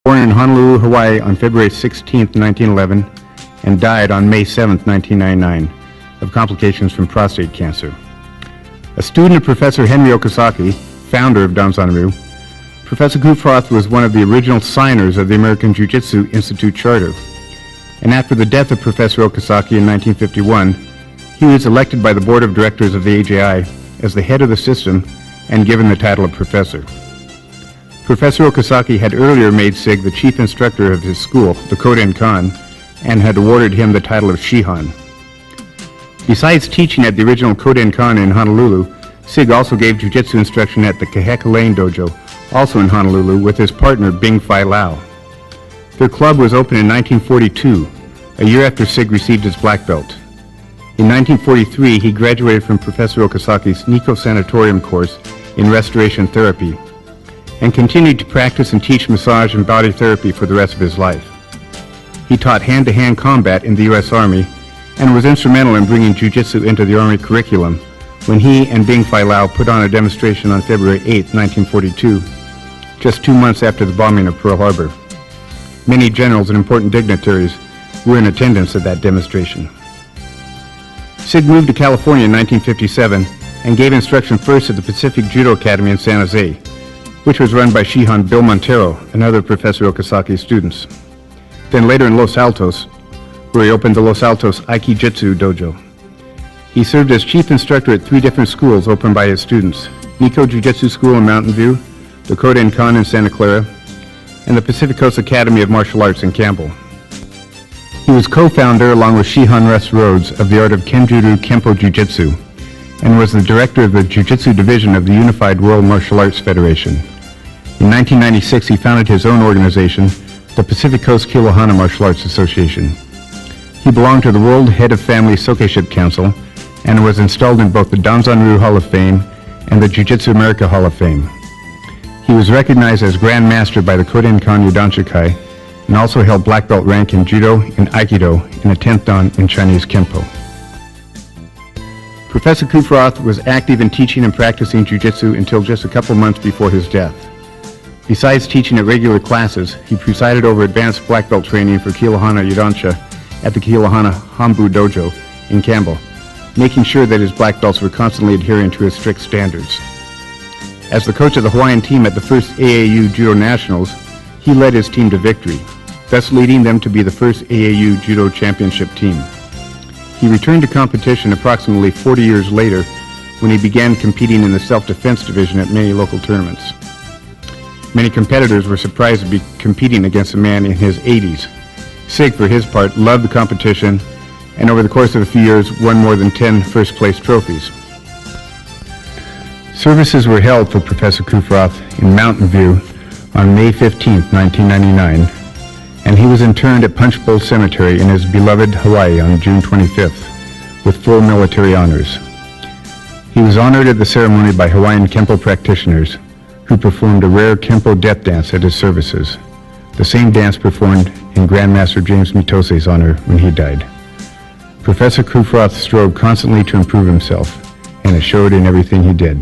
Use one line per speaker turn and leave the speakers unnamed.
Born in Honolulu, Hawaii on February 16, 1911, and died on May 7, 1999, of complications from prostate cancer. A student of Professor Henry Okazaki, founder of Danzan Ryu, Professor Kufferath was one of the original signers of the American Jiu-Jitsu Institute Charter. And after the death of Professor Okazaki in 1951, he was elected by the Board of Directors of the AJI as the head of the system and given the title of Professor. Professor Okazaki had earlier made Sig the chief instructor of his school, the Kodenkan, and had awarded him the title of Shihan. Besides teaching at the original Kodenkan in Honolulu, Sig also gave jiu-jitsu instruction at the Kaheka Lane Dojo, also in Honolulu, with his partner Bing Fai Lao. Their club was opened in 1942, a year after Sig received his black belt. In 1943, he graduated from Professor Okazaki's Nikko Sanatorium course in restoration therapy, and continued to practice and teach massage and body therapy for the rest of his life. He taught hand-to-hand combat in the U.S. Army and was instrumental in bringing jiu-jitsu into the Army curriculum when he and Bing Fai Lao put on a demonstration on February 8, 1942, just 2 months after the bombing of Pearl Harbor. Many generals and important dignitaries were in attendance at that demonstration. Sig moved to California in 1957 and gave instruction first at the Pacific Judo Academy in San Jose, which was run by Shihan Bill Montero, another Professor Okazaki's students. Then later in Los Altos, where he opened the Los Altos Aikijitsu Dojo. He served as chief instructor at 3 different schools opened by his students: Nikko Jiu-Jitsu School in Mountain View, the Kodenkan in Santa Clara, and the Pacific Coast Academy of Martial Arts in Campbell. He was co-founder, along with Shihan Russ Rhodes, of the art of Kenjutsu Kempo Jiu-Jitsu, and was the director of the Jiu-Jitsu division of the Unified World Martial Arts Federation. In 1996, he founded his own organization, the Pacific Coast Kilohana Martial Arts Association. He belonged to the World Head of Family Sokeship Council and was installed in both the Danzan Ryu Hall of Fame and the Jiu-Jitsu America Hall of Fame. He was recognized as Grand Master by the Kodenkan Yudanshikai and also held black belt rank in Judo and Aikido and a 10th Dan in Chinese Kempo. Professor Kufferath was active in teaching and practicing jiu-jitsu until just a couple months before his death. Besides teaching at regular classes, he presided over advanced black belt training for Kilohana Yudansha at the Kilohana Hambu Dojo in Campbell, making sure that his black belts were constantly adhering to his strict standards. As the coach of the Hawaiian team at the first AAU Judo Nationals, he led his team to victory, thus leading them to be the first AAU Judo Championship team. He returned to competition approximately 40 years later when he began competing in the self-defense division at many local tournaments. Many competitors were surprised to be competing against a man in his 80s. Sig, for his part, loved the competition and over the course of a few years won more than 10 first-place trophies. Services were held for Professor Kufferath in Mountain View on May 15, 1999, and he was interred at Punch Bowl Cemetery in his beloved Hawaii on June 25th with full military honors. He was honored at the ceremony by Hawaiian Kempo practitioners who performed a rare Kempo death dance at his services, the same dance performed in Grandmaster James Mitose's honor when he died. Professor Kufferath strove constantly to improve himself, and it showed in everything he did.